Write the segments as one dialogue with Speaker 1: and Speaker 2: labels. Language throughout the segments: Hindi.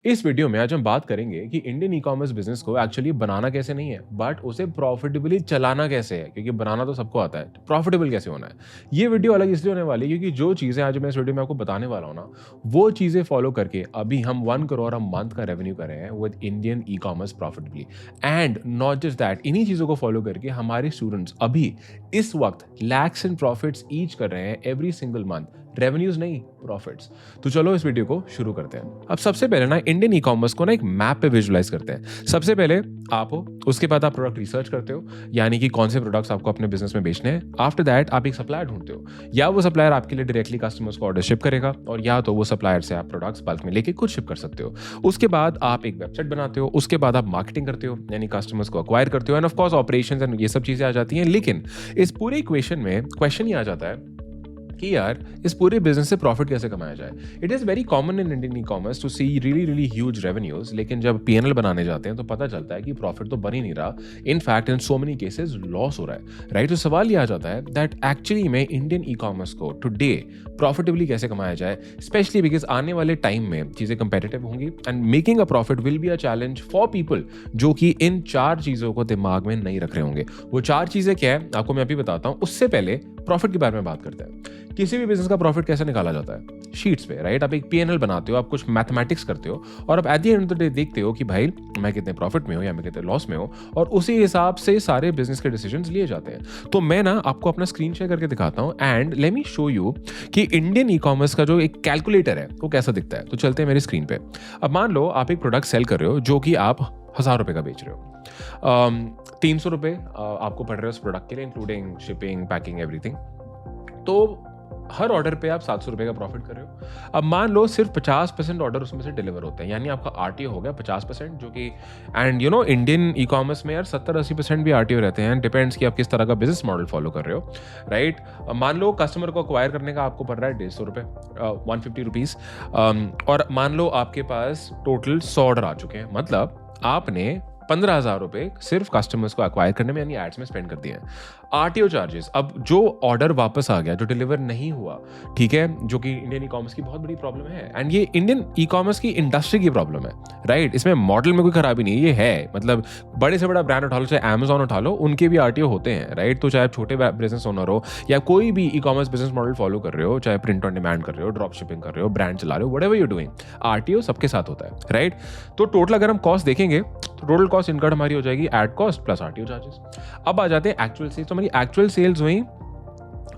Speaker 1: इस वीडियो में आज हम बात करेंगे कि इंडियन ई कॉमर्स बिजनेस को एक्चुअली बनाना कैसे नहीं है बट उसे प्रॉफिटेबली चलाना कैसे है, क्योंकि बनाना तो सबको आता है, प्रॉफिटेबल कैसे होना है। ये वीडियो अलग इसलिए होने वाली है क्योंकि जो चीज़ें आज मैं इस वीडियो में आपको बताने वाला हूँ ना, वो चीज़ें फॉलो करके अभी हम 1 करोड़ मंथ का रेवेन्यू कर रहे हैं with Indian e commerce profitably. And not just that, इन्हीं चीज़ों को फॉलो करके हमारे स्टूडेंट्स अभी इस वक्त लैक्स इन प्रॉफिट्स ईच कर रहे हैं एवरी सिंगल मंथ, रेवेन्यूज नहीं प्रॉफिट्स। तो चलो इस वीडियो को शुरू करते हैं। अब सबसे पहले ना इंडियन ई कॉमर्स को ना एक मैप पे विजुलाइज करते हैं। सबसे पहले आप हो, उसके बाद आप प्रोडक्ट रिसर्च करते हो, यानी कि कौन से प्रोडक्ट्स आपको अपने बिजनेस में बेचने हैं। आफ्टर दैट आप एक सप्लायर ढूंढते हो, या वो सप्लायर आपके लिए डायरेक्टली कस्टमर्स को ऑर्डर शिप करेगा, और या तो वो सप्लायर से आप प्रोडक्ट्स बल्क में लेके खुद शिप कर सकते हो। उसके बाद आप एक वेबसाइट बनाते हो, उसके बाद आप मार्केटिंग करते हो, यानी कस्टमर्स को अक्वायर करते हो, and of course operations and ये सब चीजें आ जाती हैं। लेकिन इस पूरे इक्वेशन में क्वेश्चन ये आ जाता है कि यार इस पूरे बिजनेस से प्रॉफिट कैसे कमाया जाए। It is very common in Indian e commerce to see really really huge revenues, लेकिन जब पीएनएल बनाने जाते हैं तो पता चलता है कि प्रॉफिट तो बन ही नहीं रहा, in fact in so many cases loss हो रहा है, राइट। तो सवाल ये आ जाता है दैट एक्चुअली में इंडियन ई कॉमर्स को टुडे प्रॉफिटेबली कैसे कमाया जाए, स्पेशली बिकॉज आने वाले टाइम में चीज़ें कंपेटिटिव होंगी and making a profit will be a challenge for people जो कि इन 4 चीज़ों को दिमाग में नहीं रख रहे होंगे। वो 4 चीज़ें क्या है आपको मैं अभी बताता हूँ। उससे पहले प्रॉफिट के बारे में बात करते हैं। किसी भी बिजनेस का प्रॉफिट कैसे निकाला जाता है? शीट्स पे, राइट। आप एक पीएनएल बनाते हो, आप कुछ मैथमेटिक्स करते हो, और आप at the end of the day देखते हो कि भाई मैं कितने प्रॉफिट में हूँ या मैं कितने लॉस में हूँ, और उसी हिसाब से सारे बिजनेस के डिसीजंस लिए जाते हैं। तो मैं ना आपको अपना स्क्रीन शेयर करके दिखाता हूँ and let me show you कि इंडियन ई कॉमर्स का जो एक कैलकुलेटर है वो कैसा दिखता है। तो चलते हैं मेरी स्क्रीन पे। अब मान लो आप एक प्रोडक्ट सेल कर रहे हो जो कि आप 1000 रुपए का बेच रहे हो, 300 रुपए आपको पड़ रहे हो उस प्रोडक्ट के लिए, इंक्लूडिंग शिपिंग, पैकिंग, एवरीथिंग। तो हर ऑर्डर पे आप 700 रुपए का प्रॉफिट कर रहे हो। अब मान लो सिर्फ 50% ऑर्डर उसमें से डिलीवर होते हैं, यानी आपका आरटीओ हो गया 50%, जो कि and you know Indian e commerce में यार 70-80% भी आरटीओ रहते हैं। डिपेंड्स कि आप किस तरह का बिजनेस मॉडल फॉलो कर रहे हो, राइट। मान लो कस्टमर को अक्वायर करने का आपको पड़ रहा है 150 रुपये, 150 रुपीज़, और मान लो आपके पास टोटल 100 ऑर्डर आ चुके हैं, मतलब आपने 15,000 रुपए सिर्फ कस्टमर्स को अक्वायर करने में यानी एड्स में स्पेंड कर दिए हैं। आरटीओ चार्जेस, अब जो ऑर्डर वापस आ गया, जो डिलीवर नहीं हुआ, ठीक है, जो कि इंडियन ई कॉमर्स की बहुत बड़ी प्रॉब्लम है, एंड ये इंडियन ई कॉमर्स की इंडस्ट्री की प्रॉब्लम है, राइट। इसमें मॉडल में कोई खराबी नहीं है, ये है मतलब बड़े से बड़ा ब्रांड उठा लो, चाहे अमेजॉन उठा लो, उनके भी आरटीओ होते हैं, राइट। तो चाहे आप छोटे बिजनेस ओनर हो या कोई भी ई कॉमर्स बिजनेस मॉडल फॉलो कर रहे हो, चाहे प्रिंट ऑन डिमांड कर रहे हो, ड्रॉप शिपिंग कर रहे हो, ब्रांड चला रहे हो, व्हाटएवर यू डूइंग, आरटीओ सबके साथ होता है, राइट। तो टोटल अगर हम कॉस्ट देखेंगे तो टोटल कॉस्ट इनकम हमारी हो जाएगी ad cost plus RTO charges. अब आ जाते हैं एक्चुअल सेल्स। तो हमारी एक्चुअल सेल्स हुई,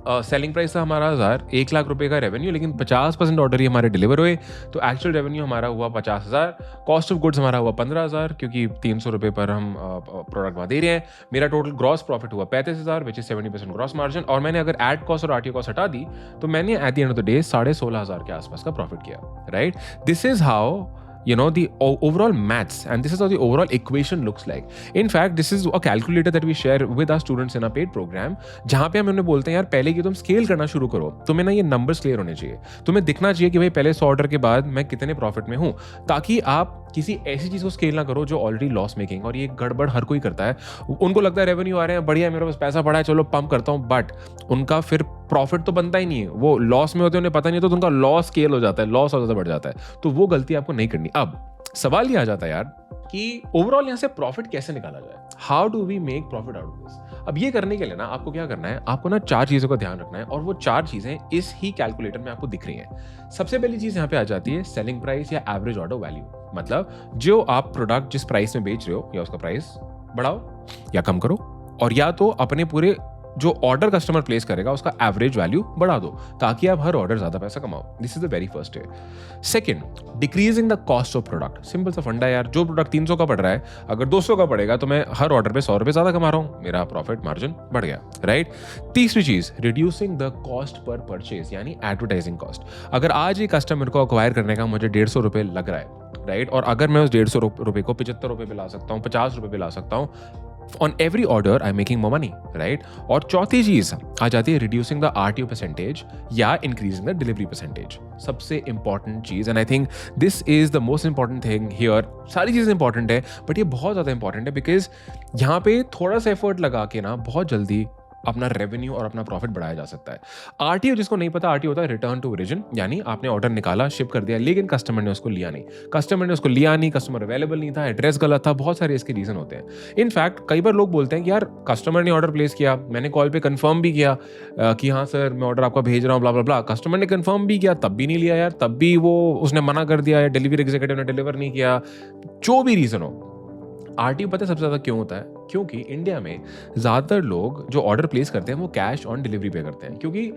Speaker 1: सेलिंग प्राइस था हमारा 1000, 1 लाख रुपए का रेवेन्यू, लेकिन 50% ऑर्डर ही हमारे डिलीवर हुए, तो एक्चुअल रेवेन्यू हमारा हुआ 50,000। कॉस्ट ऑफ गुड्स हमारा हुआ 15,000, क्योंकि 300 रुपए पर हम प्रोडक्ट वहाँ दे रहे हैं। मेरा टोटल ग्रॉस प्रॉफिट हुआ 35,000 विच इज 70% ग्रॉस मार्जिन, और मैंने अगर एड कॉस्ट और आरटीओ कॉस्ट हटा दी तो मैंने at the end of the day 16,500 के आसपास का प्रॉफिट किया, right. This is how you know the overall maths, and this is how the overall equation looks like. In fact, this is a calculator that we share with our students in our paid program, जहाँ पे हम उन्हें बोलते हैं यार पहले कि तुम स्केल करना शुरू करो, तुम्हें ना ये नंबर्स क्लियर होने चाहिए, तुम्हें दिखना चाहिए कि भाई पहले 100 ऑर्डर के बाद मैं कितने प्रॉफिट में हूँ, ताकि आप किसी ऐसी चीज को स्केल ना करो जो ऑलरेडी लॉस मेकिंग, और ये गड़बड़ हर कोई करता है। उनको लगता है रेवेन्यू आ रहे हैं, बढ़िया, मेरे पास पैसा पड़ा है, चलो पंप करता हूँ, बट उनका फिर प्रॉफिट तो बनता ही नहीं है, वो लॉस में होते हैं, उन्हें पता नहीं होता, तो उनका लॉस स्केल हो जाता है, लॉस और ज्यादा बढ़ जाता है। तो वो गलती आपको नहीं करनी। अब सवाल ये आ जाता है यार कि ओवरऑल यहां से प्रॉफिट कैसे निकाला जाए, how do we make profit out of this. अब ये करने के लिए ना आपको क्या करना है, आपको ना 4 चीजों का ध्यान रखना है, और वो 4 चीजें इस ही कैलकुलेटर में आपको दिख रही हैं। सबसे पहली चीज यहाँ पे आ जाती है सेलिंग प्राइस या एवरेज ऑर्डर वैल्यू, मतलब जो आप प्रोडक्ट जिस प्राइस में बेच रहे हो या उसका प्राइस बढ़ाओ या कम करो, और या तो अपने पूरे जो ऑर्डर कस्टमर प्लेस करेगा उसका एवरेज वैल्यू बढ़ा दो, ताकि आप हर ऑर्डर ज्यादा पैसा कमाओ। This is the very first way. Second, decreasing the cost of product. Simple सा फंडा यार, जो प्रोडक्ट 300 का पड़ रहा है अगर 200 का पड़ेगा तो मैं हर ऑर्डर पे 100 रुपए ज्यादा कमा रहा हूं, मेरा प्रॉफिट मार्जिन बढ़ गया, राइट। तीसरी चीज, reducing the cost per purchase, यानी एडवर्टाइजिंग कॉस्ट। अगर आज ही कस्टमर को अक्वायर करने का मुझे 150 रुपए लग रहा है, राइट, और अगर मैं उस 150 रुपए को 75 रुपए पे ला सकता हूँ, 50 रुपए पे ला सकता हूँ, on every order I'm making more money, right? और चौथी चीज आ जाती है reducing the RTO percentage या increasing the delivery percentage। सबसे important चीज, and I think this is the most important thing here। सारी चीजें important है, but ये बहुत ज्यादा important है, because यहाँ पे थोड़ा सा effort लगा के ना बहुत जल्दी अपना रेवेन्यू और अपना प्रॉफिट बढ़ाया जा सकता है। आरटीओ जिसको नहीं पता, आरटीओ होता है रिटर्न टू ओरिजिन, यानी आपने ऑर्डर निकाला, शिप कर दिया, लेकिन कस्टमर ने उसको लिया नहीं, कस्टमर अवेलेबल नहीं था, एड्रेस गलत था, बहुत सारे इसके रीजन होते हैं। इनफैक्ट कई बार लोग बोलते हैं कि यार कस्टमर ने ऑर्डर प्लेस किया, मैंने कॉल पे कंफर्म भी किया कि हाँ सर मैं ऑर्डर आपका भेज रहा हूँ ब्ला ब्ला ब्ला, कस्टमर ने कंफर्म भी किया, तब भी नहीं लिया यार, तब भी वो उसने मना कर दिया, या डिलीवरी एग्जीक्यूटिव ने डिलीवर नहीं किया, जो भी रीजन हो। आरटीओ पता है सबसे ज्यादा क्यों होता है? क्योंकि इंडिया में ज्यादातर लोग जो ऑर्डर प्लेस करते हैं वो कैश ऑन डिलीवरी पे करते हैं, क्योंकि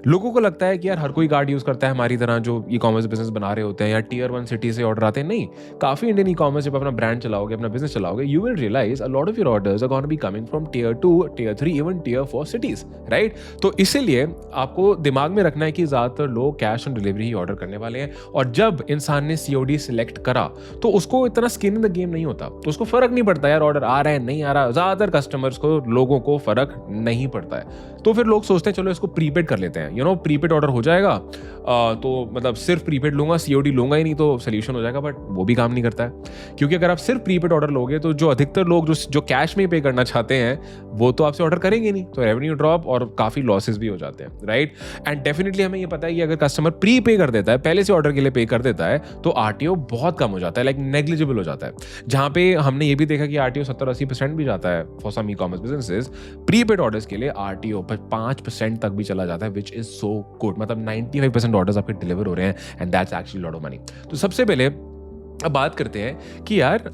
Speaker 1: लोगों को लगता है कि यार हर कोई कार्ड यूज करता है हमारी तरह, जो ई कॉमर्स बिजनेस बना रहे होते हैं या टियर 1 सिटी से ऑर्डर आते हैं। नहीं, काफी इंडियन ई कॉमर्स जब अपना ब्रांड चलाओगे, अपना बिजनेस चलाओगे, you will realize a lot of your orders are gonna be coming from tier 2, tier 3, even tier 4 cities, right? तो इसीलिए आपको दिमाग में रखना है कि ज्यादातर लोग cash on delivery he order करने वाले हैं, और जब इंसान ने सीओडी सिलेक्ट करा तो उसको इतना स्किन इन द गेम नहीं होता, तो उसको फर्क नहीं पड़ता यार ऑर्डर आ रहा है नहीं आ रहा। ज्यादातर कस्टमर्स को, लोगों को फर्क नहीं पड़ता है, तो फिर लोग सोचते हैं चलो इसको प्रीपेड कर लेते हैं, प्रीपेड ऑर्डर हो जाएगा, तो मतलब सिर्फ प्रीपेड लूंगा, सीओडी लूंगा ही नहीं तो सोल्यूशन हो जाएगा। बट वो भी काम नहीं करता है, क्योंकि अगर आप सिर्फ प्रीपेड ऑर्डर लोगे तो जो अधिकतर लोग जो कैश में पे करना चाहते हैं वो तो आपसे ऑर्डर करेंगे नहीं, तो रेवेन्यू ड्रॉप और काफी लॉसेस भी हो जाते हैं, राइट? एंड डेफिनेटली हमें ये पता है कि अगर कस्टमर प्री पे कर देता है, पहले से ऑर्डर के लिए पे कर देता है, तो आरटीओ बहुत कम हो जाता है, लाइक नेग्लिजिबल हो जाता है। जहां पे हमने ये भी देखा कि आरटीओ 70-80% भी जाता है for some e commerce businesses, prepaid orders के लिए आरटीओ 5% तक भी चला जाता है, विच इज सो गुड। मतलब 95% ऑर्डर्स आपके डिलीवर हो रहे हैं, and that's actually lot of money. तो सबसे पहले अब बात करते हैं कि यार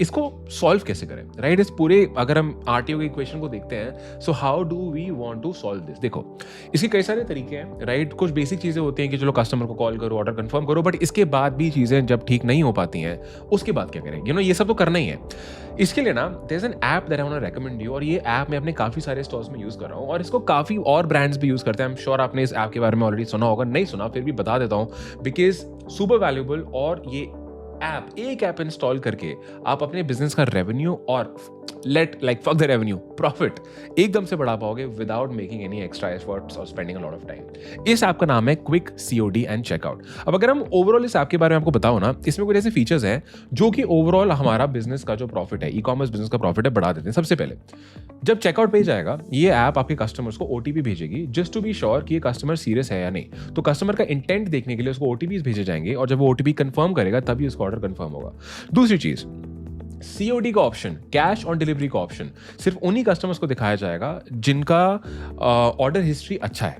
Speaker 1: इसको सॉल्व कैसे करें, राइट? इस पूरे अगर हम आरटीओ के इक्वेशन को देखते हैं, so how do we want to solve this? देखो, इसके कई सारे तरीके हैं, राइट? कुछ बेसिक चीजें होती हैं कि चलो कस्टमर को कॉल करो, ऑर्डर कंफर्म करो, बट इसके बाद भी चीजें जब ठीक नहीं हो पाती हैं, उसके बाद क्या करें? ये सब तो करना ही है। इसके लिए ना there is an app that I want to recommend you, और ये ऐप मैं अपने काफी सारे स्टोर्स में यूज कर रहा हूँ, और इसको काफी और ब्रांड्स भी यूज करते हैं। आई एम श्योर आपने इस ऐप के बारे में ऑलरेडी सुना होगा, नहीं सुना फिर भी बता देता हूँ, बिकॉज सुपर वैल्यूएबल। और ये एक ऐप इंस्टॉल करके आप अपने बिजनेस का रेवेन्यू और फक द रेवेन्यू, प्रॉफिट एकदम से बढ़ा पाओगे without making any extra efforts और spending a lot of time. इस ऐप का नाम है क्विक सीओडी एंड चेकआउट। अब अगर हम ओवरऑल इस ऐप के बारे में आपको बताओ ना, इसमें कुछ ऐसे फीचर्स हैं जो कि ओवरऑल हमारा बिजनेस का जो प्रॉफिट है, ई कॉमर्स बिजनेस का प्रॉफिट है, बढ़ा देते हैं। सबसे पहले जब चेकआउट पेज आएगा, ये ऐप आपके कस्टमर्स को ओटीपी भेजेगी, जस्ट टू बी श्योर कि ये कस्टमर सीरियस है या नहीं। तो कस्टमर का इंटेंट देखने के लिए उसको ओटीपी भेजे जाएंगे, और जब वो ओटीपी कंफर्म करेगा तभी उसका ऑर्डर कंफर्म होगा। दूसरी चीज, सीओडी का ऑप्शन, कैश ऑन डिलीवरी का ऑप्शन सिर्फ उन्हीं कस्टमर्स को दिखाया जाएगा जिनका ऑर्डर हिस्ट्री अच्छा है,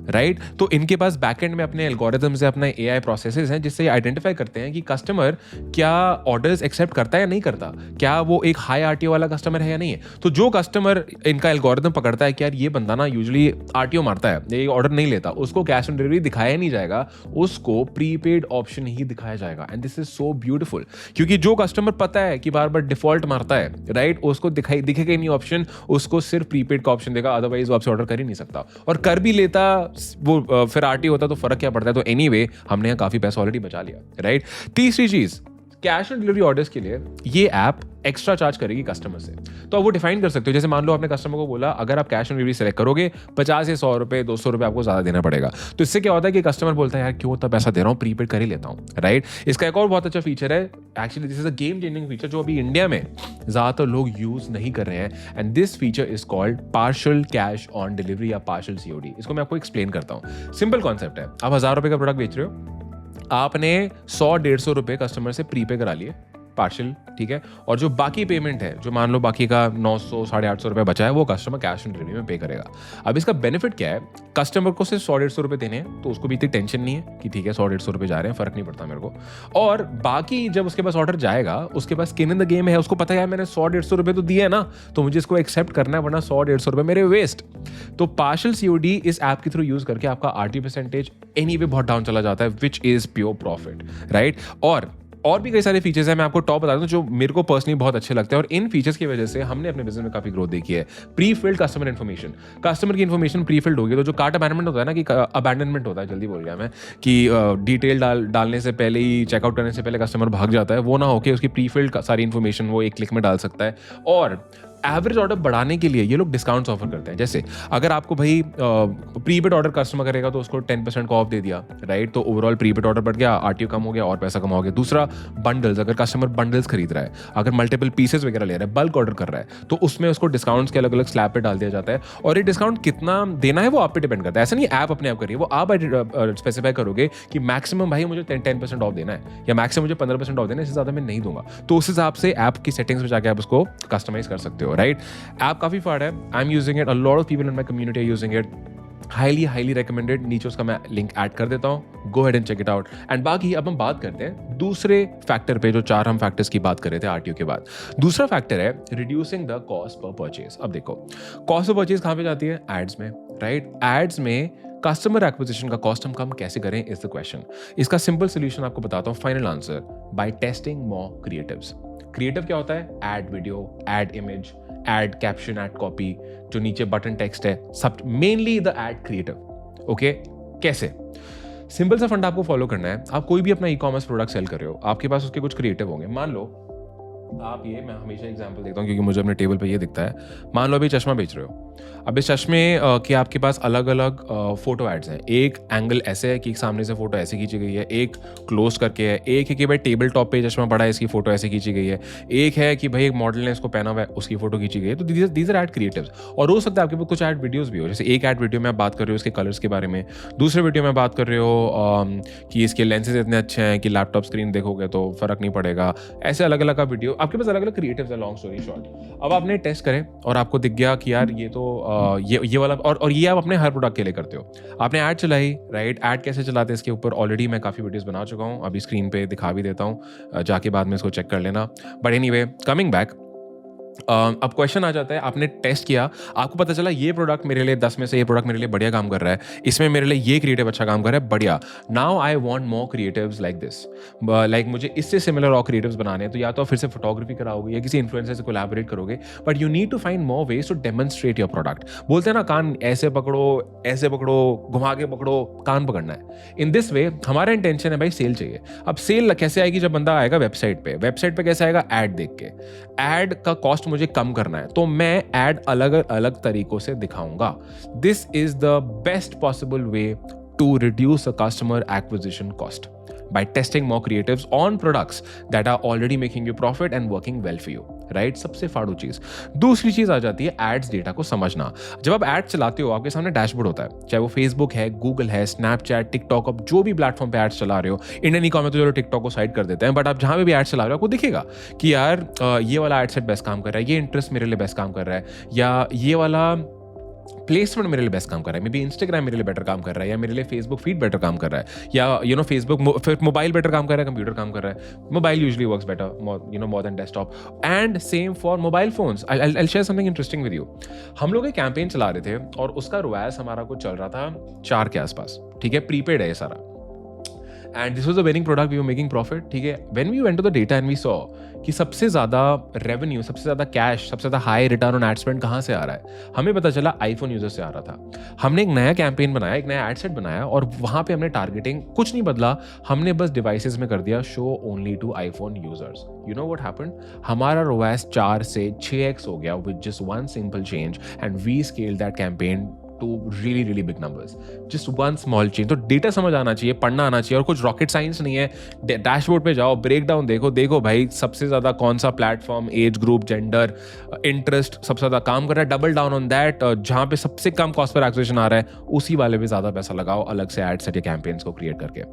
Speaker 1: राइट? तो इनके पास बैकएंड में अपने एल्गोरिथम्स है, अपने एआई प्रोसेसेस हैं, जिससे ये आइडेंटिफाई करते हैं कि कस्टमर क्या ऑर्डर्स एक्सेप्ट करता है या नहीं करता, क्या वो एक हाई आरटीओ वाला कस्टमर है या नहीं है। तो जो कस्टमर इनका एल्गोरिथम पकड़ता है कि यार ये बंदा ना यूजुअली आरटीओ मारता है, ये ऑर्डर नहीं लेता, उसको कैश ऑन डिलीवरी दिखाया नहीं जाएगा, उसको प्रीपेड ऑप्शन ही दिखाया जाएगा। And this is so beautiful, क्योंकि जो कस्टमर पता है कि बार बार डिफॉल्ट मारता है, राइट, उसको दिखेगा नहीं ऑप्शन, उसको सिर्फ प्रीपेड का ऑप्शन देगा, अदरवाइज वो आपसे ऑर्डर कर ही नहीं सकता। और कर भी लेता वो फिर आरटीओ होता तो फर्क क्या पड़ता है। तो एनीवे हमने यहाँ काफी पैसा ऑलरेडी बचा लिया, राइट? तीसरी चीज, कैश ऑन डिलीवरी ऑर्डर्स के लिए ये ऐप एक्स्ट्रा चार्ज करेगी कस्टमर से। तो आप वो डिफाइन कर सकते हो, जैसे मान लो आपने कस्टमर को बोला अगर आप कैश ऑन डिलीवरी सेलेक्ट करोगे 50 या 100 रुपए 200 रुपए आपको ज्यादा देना पड़ेगा। तो इससे क्या होता है कि कस्टमर बोलता है यार क्यों इतना पैसा दे रहा हूँ, प्रीपेड कर ही लेता हूँ, राइट? इसका एक और बहुत अच्छा फीचर है, actually this is a game changing feature जो अभी इंडिया में ज्यादातर लोग यूज नहीं कर रहे हैं, and this feature is called partial cash on delivery या पार्शियल सीओडी। इसको मैं आपको एक्सप्लेन करता हूँ। सिंपल कॉन्सेप्ट है, आप 1000 रुपए का प्रोडक्ट बेच रहे हो, आपने 100-150 रुपए कस्टमर से प्रीपे करा लिए पार्शियल, ठीक है, और जो बाकी पेमेंट है, जो मान लो बाकी का 900-850 रुपए बचा है, वो कस्टमर कैश ऑन डिलीवरी में पे करेगा। अब इसका बेनिफिट क्या है, कस्टमर को सिर्फ 100-150 रुपए देने हैं, तो उसको भी इतनी टेंशन नहीं है कि ठीक है 100-150 रुपए जा रहे हैं, फर्क नहीं पड़ता मेरे को। और बाकी जब उसके पास ऑर्डर जाएगा, उसके पास स्किन इन द गेम है, उसको पता है मैंने 100-150 रुपए तो दिए है ना, तो मुझे इसको एक्सेप्ट करना है, वरना 100-150 रुपए मेरे वेस्ट। तो पार्शियल सीओडी इस ऐप के थ्रू यूज करके आपका आरटी परसेंटेज एनीवे बहुत डाउन चला जाता है, which is pure profit, right? और भी कई सारे फीचर्स हैं, मैं आपको टॉप बता दूं जो मेरे को पर्सनली बहुत अच्छे लगते हैं, और इन फीचर्स की वजह से हमने अपने बिजनेस में काफी ग्रोथ देखी है। Pre filled customer information, customer की इन्फॉर्मेशन प्री फिल्ड होगी, तो जो कार्ट अबैंडनमेंट होता है ना, कि अबैंडनमेंट होता है, जल्दी बोल गया मैं, कि डिटेल डालने से पहले ही, चेकआउट करने से पहले कस्टमर भाग जाता है, वो ना होके उसकी प्री फिल्ड सारी इन्फॉर्मेशन वो एक क्लिक में डाल सकता है। और एवरेज ऑर्डर बढ़ाने के लिए ये लोग डिस्काउंट्स ऑफर करते हैं। जैसे अगर आपको भाई प्रीपेड ऑर्डर कस्टमर करेगा तो उसको 10% का ऑफ दे दिया, राइट, तो ओवरऑल प्रीपेड ऑर्डर बढ़ गया, आरटीओ कम हो गया और पैसा कम हो गया। दूसरा, बंडल्स, अगर कस्टमर बंडल्स खरीद रहा है, अगर मल्टीपल पीसेस वगैरह ले रहा है, बल्क ऑर्डर कर रहा है, तो उसमें उसको डिस्काउंट्स के अलग अलग स्लैब पे डाल दिया जाता है। और ये डिस्काउंट कितना देना है वो आप पे डिपेंड करता है, ऐसा नहीं ऐप अपने आप करिए, वो आप स्पेसिफाई करोगे कि मैक्सिमम भाई मुझे 10% ऑफ देना है या मैक्सिमम मुझे 15% ऑफ देना है, इससे ज़्यादा मैं नहीं दूंगा। तो उस हिसाब से ऐप की सेटिंग्स में जाकर आप उसको कस्टमाइज कर सकते हो, राइट। ऐप काफ़ी फाड़ है, I am using it, a lot of people in my community are using it, highly recommended. नीचे उसका मैं लिंक ऐड कर देता हूँ, go ahead and check it out. And बाकी अब हम बात करते हैं दूसरे फैक्टर पे, जो 4 हम फैक्टर्स की बात कर रहे थे आरटीओ के बाद। दूसरा फैक्टर है reducing the cost per purchase. अब देखो, कॉस्ट पर परचेज कहाँ पे जाती है? एड्स में, राइट। एड्स में कस्टमर एक्विजिशन का कॉस्ट हम कम कैसे करें इज द क्वेश्चन। इसका सिंपल सोल्यूशन आपको बताता हूँ, final answer, by testing more creatives. Creative क्या होता है? Ad video, ad image, ad caption, ad copy, जो नीचे बटन टेक्स्ट है, सब mainly the ad creative. Okay, कैसे? सिंपल सा फंडा आपको फॉलो करना है। आप कोई भी अपना ई-कॉमर्स प्रोडक्ट सेल कर रहे हो, आपके पास उसके कुछ क्रिएटिव होंगे। मान लो आप ये, मैं हमेशा एग्जांपल देता हूँ क्योंकि मुझे अपने टेबल पे ये दिखता है। मान लो अभी चश्मा बेच रहे हो, अब इस चश्मे के आपके पास अलग अलग फोटो एड्स हैं। एक एंगल ऐसे है कि सामने से फोटो ऐसे खींची गई है, एक क्लोज करके है, एक है कि भाई टेबल टॉप पे चश्मा पड़ा है, इसकी फोटो ऐसे खींची गई है, एक है कि भाई एक मॉडल ने इसको पहना हुआ है, उसकी फोटो खींची गई है। तो दीज आर एड क्रिएटिव्स। और हो सकता है आपके पास कुछ एड वीडियोस भी हो, जैसे एक एड वीडियो में आप बात कर रहे हो इसके कलर्स के बारे में, दूसरे वीडियो में बात कर रहे हो कि इसके लेंसेज इतने अच्छे हैं कि लैपटॉप स्क्रीन देखोगे तो फर्क नहीं पड़ेगा। ऐसे अलग अलग का वीडियो आपके पास, अलग अलग क्रिएटिव्स है। लॉन्ग स्टोरी शॉर्ट, अब आपने टेस्ट करें और आपको दिख गया कि यार ये तो ये वाला, और ये आप अपने हर प्रोडक्ट के लिए करते हो। आपने ऐड चलाई, राइट। ऐड कैसे चलाते हैं इसके ऊपर ऑलरेडी मैं काफ़ी वीडियोस बना चुका हूँ, अभी स्क्रीन पे दिखा भी देता हूँ, जाके बाद में इसको चेक कर लेना। बट एनीवे, कमिंग बैक, अब क्वेश्चन आ जाता है, आपने टेस्ट किया, आपको पता चला ये प्रोडक्ट मेरे लिए 10 में से ये प्रोडक्ट मेरे लिए बढ़िया काम कर रहा है, इसमें मेरे लिए ये क्रिएटिव अच्छा काम कर रहा है, बढ़िया। Now I want more creatives like this, like मुझे इससे सिमिलर और क्रिएटिव्स बनाने हैं। तो या तो फिर से फोटोग्राफी कराओगे या किसी इन्फ्लुएंसर से कोलैबोरेट करोगे, but you need to find more ways to demonstrate your product. बोलते हैं ना, कान ऐसे पकड़ो, घुमा के पकड़ो, कान पकड़ना है। इन दिस वे हमारा इंटेंशन है भाई सेल चाहिए। अब सेल कैसे आएगी? जब बंदा आएगा वेबसाइट पे कैसे आएगा? ऐड देख के। ऐड का कॉस्ट मुझे कम करना है तो मैं ऐड अलग अलग तरीकों से दिखाऊंगा। This is the best possible way to reduce a customer acquisition cost by testing more creatives on products that are already making you profit and working well for you, right? सबसे फाड़ू चीज। दूसरी चीज आ जाती है एड्स डेटा को समझना। जब आप एड चलाते हो, आपके सामने डैशबोर्ड होता है, चाहे वो फेसबुक है, गूगल है, स्नैपचैट, टिकटॉक, अब जो भी प्लेटफॉर्म पे एड्स चला रहे हो। इंडियन ई-कॉमर्स तो चलो टिकटॉक को साइड कर देते हैं, बट आप जहां पे भी एड्स चला रहे हो आपको दिखेगा कि यार ये वाला एड सेट बेस्ट काम कर रहा है, ये इंटरेस्ट मेरे लिए बेस्ट काम कर रहा है, या ये वाला प्लेसमेंट मेरे लिए बेस्ट काम कर रहा है, मे बी इंस्टाग्राम मेरे लिए बेटर काम कर रहा है, या मेरे लिए फेसबुक फीड बेटर काम कर रहा है, या फेसबुक मोबाइल बेटर काम कर रहा है, कंप्यूटर काम कर रहा है। Mobile usually works better more than desktop, and same for mobile phones. I share something interesting with you. हम लोग एक कैंपेन चला रहे थे और उसका रुआस हमारा कुछ चल रहा था 4 के आसपास, ठीक है, प्रीपेड है ये सारा, and this was a winning product, we were making profit, ठीक है। When we went to the data and we saw कि सबसे ज्यादा रेवेन्यू, सबसे ज्यादा कैश, सबसे ज्यादा high return on ad spend कहाँ से आ रहा है, हमें पता चला आईफोन यूजर से आ रहा था। हमने एक नया कैंपेन बनाया, एक नया एड सेट बनाया, और वहां पे हमने टारगेटिंग कुछ नहीं बदला, हमने बस डिवाइसेस में कर दिया show only to iPhone users. You know what happened? हमारा रोएस 4 से 6x हो गया with just one simple change, and we scale that campaign to really big numbers, just one small change। तो डेटा समझ आना चाहिए, पढ़ना आना चाहिए, और कुछ रॉकेट साइंस नहीं है। डैशबोर्ड पे जाओ, ब्रेक डाउन देखो भाई सबसे ज्यादा कौन सा platform, age group, gender, interest सबसे ज्यादा काम कर रहा है, डबल डाउन ऑन दैट। जहां पे सबसे कम कॉस्ट पर एक्विजिशन आ रहा है उसी वाले पे ज्यादा पैसा लगाओ, अलग से एड सेट या कैंपेन्स को क्रिएट करके।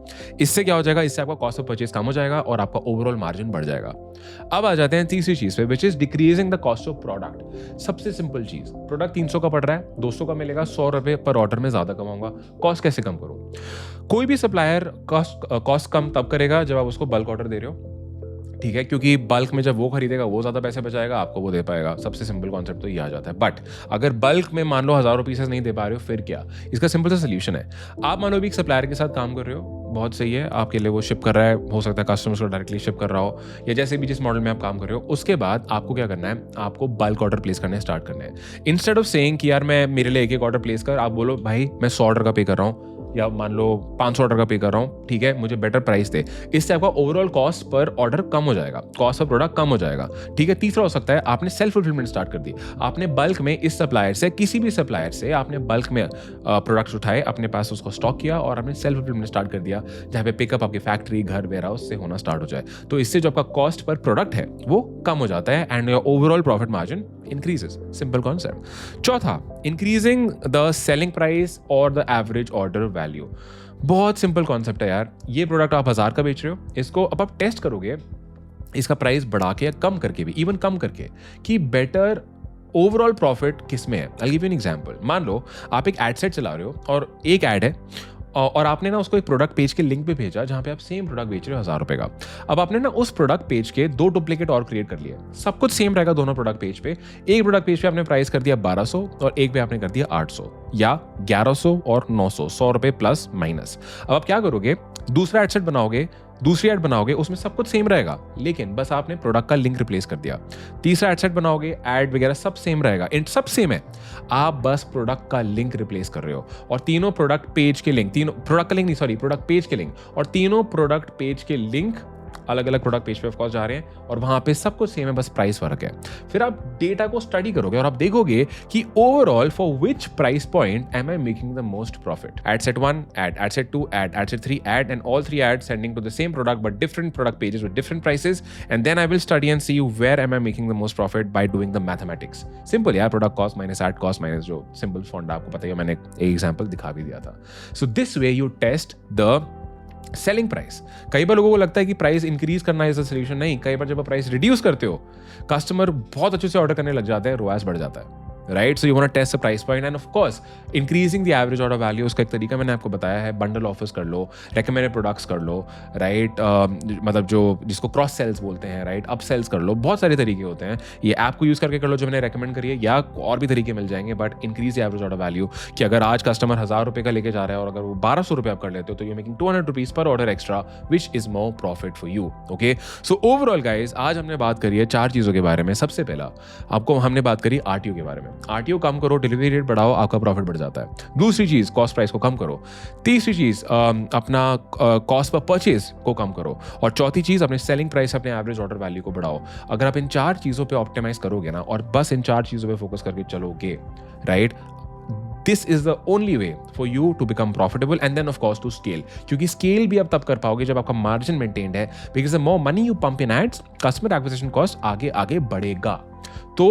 Speaker 1: इससे क्या हो जाएगा? इससे आपका कॉस्ट ऑफ परचेज कम हो जाएगा और आपका ओवरऑल मार्जिन बढ़ जाएगा। अब आ जाते हैं तीसरी चीज पे, which is decreasing the cost of product. सबसे सिंपल चीज, प्रोडक्ट 300 का पड़ रहा है, 200 का मिलेगा, 100 रुपए पर ऑर्डर में ज्यादा कमाऊंगा। कॉस्ट कैसे कम करूं? कोई भी सप्लायर कॉस्ट कम तब करेगा जब आप उसको बल्क ऑर्डर दे रहे हो, ठीक है, क्योंकि बल्क में जब वो खरीदेगा वो ज्यादा पैसे बचाएगा, आपको वो दे पाएगा। सबसे सिंपल कॉन्सेप्ट तो ये आ जाता है। बट अगर बल्क में मान लो हजारों पीसेस नहीं दे पा रहे हो, फिर क्या? इसका सिंपल सा सोल्यूशन है। आप मान लो भी एक सप्लायर के साथ काम कर रहे हो, बहुत सही है, आपके लिए वो शिप कर रहा है, हो सकता है कस्टमर्स को डायरेक्टली शिप कर रहा हो, या जैसे भी जिस मॉडल में आप काम कर रहे हो। उसके बाद आपको क्या करना है? आपको बल्क ऑर्डर प्लेस करने स्टार्ट करने हैं। इंस्टेड ऑफ सेइंग कि यार मैं मेरे लिए एक ऑर्डर प्लेस कर, आप बोलो भाई मैं 100 ऑर्डर का पे कर रहा हूँ, या मान लो $500 का पे कर रहा हूँ, ठीक है, मुझे बेटर प्राइस दे, इससे आपका ओवरऑल कॉस्ट पर ऑर्डर कम हो जाएगा, कॉस्ट ऑफ प्रोडक्ट कम हो जाएगा, ठीक है। तीसरा हो सकता है आपने सेल्फ फुलफिलमेंट स्टार्ट कर दी, आपने बल्क में इस सप्लायर से, किसी भी सप्लायर से आपने बल्क में प्रोडक्ट्स उठाए, अपने पास उसको स्टॉक किया और आपने सेल्फ फुलफिलमेंट स्टार्ट कर दिया, जहाँ पे पिकअप आपकी फैक्ट्री, घर, वेयरहाउस से होना स्टार्ट हो जाए। तो इससे जो आपका कॉस्ट पर प्रोडक्ट है वो कम हो जाता है and your overall profit margin increases. Simple concept. चौथा, इंक्रीजिंग द सेलिंग प्राइस और द एवरेज ऑर्डर वैल्यू। बहुत सिंपल कॉन्सेप्ट है यार। ये प्रोडक्ट आप 1000 का बेच रहे हो, इसको अब आप टेस्ट करोगे इसका प्राइस बढ़ा के या कम करके भी, इवन कम करके, कि बेटर ओवरऑल प्रॉफिट किस में है। I give you an example. मान लो आप एक एड सेट चला रहे हो और एक ऐड है और आपने ना उसको एक प्रोडक्ट पेज के लिंक पे भेजा जहां पे आप सेम प्रोडक्ट बेच रहे हो ₹1000 का। अब आपने ना उस प्रोडक्ट पेज के 2 डुप्लीकेट और क्रिएट कर लिए, सब कुछ सेम रहेगा दोनों प्रोडक्ट पेज पे। एक प्रोडक्ट पेज पे आपने प्राइस कर दिया 1200 और एक पे आपने कर दिया 800 या 1100 और 900, ₹100 प्लस माइनस। अब आप क्या करोगे, दूसरा एड सेट बनाओगे, दूसरी ऐड बनाओगे, उसमें सब कुछ सेम रहेगा, लेकिन बस आपने प्रोडक्ट का लिंक रिप्लेस कर दिया। तीसरा एड सेट बनाओगे, ऐड वगैरह सब सेम रहेगा, सब सेम है, आप बस प्रोडक्ट का लिंक रिप्लेस कर रहे हो। और तीनों प्रोडक्ट पेज के लिंक, तीनों प्रोडक्ट का लिंक नहीं, सॉरी, प्रोडक्ट पेज के लिंक, और तीनों प्रोडक्ट पेज के लिंक अलग अलग प्रोडक्ट पेज पे ऑफ कोर्स जा रहे हैं और वहां पे सब कुछ सेम है, बस प्राइस फर्क है। फिर आप डेटा को स्टडी करोगे और आप देखोगे कि overall for which price point am I making the most profit. Ad set 1 ad set 2 ad set 3 and all 3 ads sending to the same product but different product pages with different prices, and then I will study and see where am I making the most profit by doing the mathematics. Simple यार, product cost minus ad cost minus जो सिंपल फॉर्मूला आपको पता ही है, मैंने एक एग्जांपल दिखा भी दिया था। So this way you test the selling price. कई बार लोगों को लगता है कि प्राइस इंक्रीज करना इज अ सॉल्यूशन। नहीं, कई बार जब आप प्राइस रिड्यूस करते हो, कस्टमर बहुत अच्छे से ऑर्डर करने लग जाते हैं, रोआस बढ़ जाता है, right. So you want to test the price point and of course increasing the average order value. उसका एक तरीका मैंने आपको बताया है, बंडल ऑफर्स कर लो, रेकमेंडेड प्रोडक्ट्स कर लो, राइट, मतलब जो जिसको क्रॉस सेल्स बोलते हैं, राइट, अप सेल्स कर लो, बहुत सारे तरीके होते हैं। ये ऐप को यूज करके कर लो जो मैंने रेकमेंड करी है, या और भी तरीके मिल जाएंगे, but increase the average order value, कि अगर आज कस्टमर ₹1000 का लेके जा रहा है और अगर वो ₹1200 आप कर लेते हो तो यू मेकिंग ₹200 पर order extra, which is more profit for you. Okay, so overall guys, आज हमने बात करी है 4 चीजों के बारे में। सबसे पहला आपको हमने बात करी आरटीओ के बारे में। आरटीओ कम करो, डिलीवरी रेट बढ़ाओ, आपका प्रॉफिट बढ़ जाता है। दूसरी चीज, कॉस्ट प्राइस को कम करो। तीसरी चीज, अपना कॉस्ट पर परचेज को कम करो। और चौथी चीज, अपने सेलिंग प्राइस, अपने एवरेज ऑर्डर वैल्यू को बढ़ाओ। अगर आप इन 4 चीजों पे ऑप्टिमाइज करोगे ना, और बस इन 4 चीजों पे फोकस करके चलोगे, right, This is the only way for you to become profitable and then of course to scale. क्योंकि scale भी आप तब कर पाओगे जब आपका margin maintained है, because the more money you pump in ads, customer acquisition cost आगे आगे बढ़ेगा। तो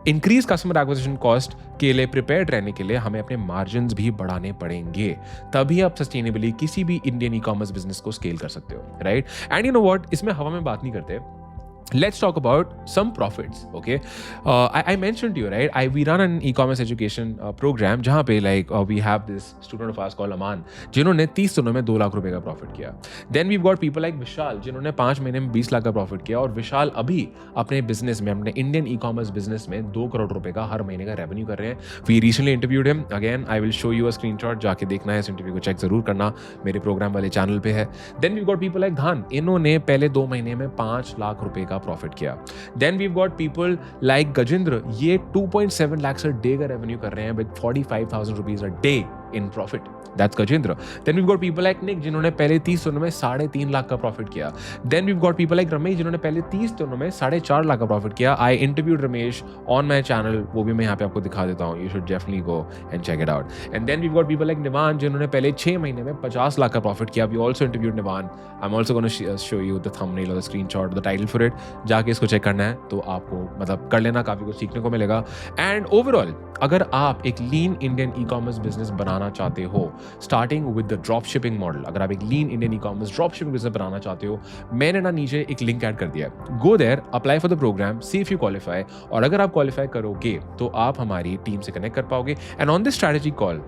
Speaker 1: इंक्रीज कस्टमर एक्विजिशन कॉस्ट के लिए प्रिपेयर्ड रहने के लिए हमें अपने मार्जिन्स भी बढ़ाने पड़ेंगे, तभी आप सस्टेनेबली किसी भी इंडियन ई कॉमर्स बिजनेस को स्केल कर सकते हो, right. And you know what, इसमें हवा में बात नहीं करते, let's talk about some profits. Okay, I mentioned to you, right, we run an e-commerce education program जहाँ पे like we have this student of ours called Aman, जिन्होंने 30 दिनों में 2 लाख रुपए का प्रॉफिट किया। Then we've got people like विशाल, जिन्होंने 5 महीने में 20 लाख का प्रॉफिट किया, और विशाल अभी अपने बिजनेस में, अपने इंडियन ई कॉमर्स बिजनेस में 2 करोड़ रुपए का हर महीने का रेवेन्यू कर रहे हैं। We recently interviewed him. Again, I will show you a screenshot, जाके देखना है, इस इंटरव्यू को चेक जरूर करना, मेरे प्रोग्राम वाले चैनल पे है। Then we've got people like धान, इन्होंने पहले 2 महीने में 5 लाख रुपए का प्रॉफिट किया। Then we've got people like Gajendra, ये 2.7 lakhs a day का रेवेन्यू कर रहे हैं with 45,000 rupees a day in profit. That's Gajendra. Then we've got people like Nick, जिन्होंने पहले 30 दिनों में 3.5 लाख का प्रॉफिट किया। Then we've got people like Ramesh, जिन्होंने पहले 30 दिनों में 4.5 लाख का प्रॉफिट किया। I interviewed Ramesh on my channel, वो भी मैं यहाँ पे आपको दिखा देता हूँ। You should definitely go and check it out. And then we've got people like निवान, जिन्होंने पहले 6 महीने में 50 लाख का प्रॉफिट किया। We also interviewed निवान. I'm also going to show you the thumbnail or the screenshot, the title for it. जाके इसको चेक करना है तो आपको मतलब कर लेना, काफी कुछ सीखने को मिलेगा। And overall, अगर आप एक lean Indian e commerce business बनाना चाहते हो, starting with the drop shipping model, अगर आप एक lean Indian e commerce drop shipping business बनाना चाहते हो, मैंने ना नीचे एक लिंक ऐड कर दिया है। Go there, apply for the program, see if you qualify, और अगर आप क्वालिफाई करोगे तो आप हमारी टीम से कनेक्ट कर पाओगे। And on this strategy call,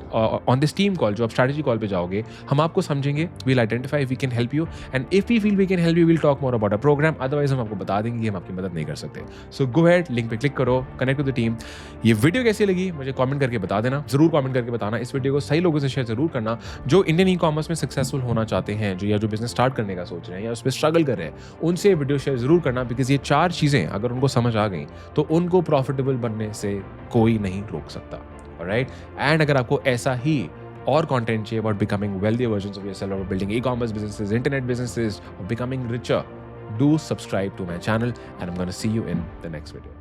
Speaker 1: on this team call, जो आप स्ट्रैटेजी कॉल पे जाओगे, हम आपको समझेंगे, we'll identify we can help you, and if we feel we can help you, we'll talk more about a program, otherwise हम आपको बता देंगे कि हम आपकी मदद नहीं कर सकते। सो गो हेड, लिंक पे क्लिक करो, कनेक्ट विद द टीम। ये वीडियो कैसी लगी मुझे कमेंट करके बता देना, जरूर कमेंट करके बताना। इस वीडियो को सही लोगों से शेयर जरूर करना जो इंडियन ई कॉमर्स में सक्सेसफुल होना चाहते हैं, जो बिजनेस स्टार्ट करने का सोच रहे हैं या उस पर स्ट्रगल कर रहे हैं, उनसे वीडियो शेयर जरूर करना, बिकॉज ये 4 चीजें अगर उनको समझ आ गई तो उनको प्रॉफिटेबल बनने से कोई नहीं रोक सकता। ऑलराइट, एंड अगर आपको ऐसा ही और content चाहिए about becoming wealthier versions of yourself, about building e-commerce businesses, internet businesses, or becoming richer, do subscribe to my channel, and I'm going to see you in the next video.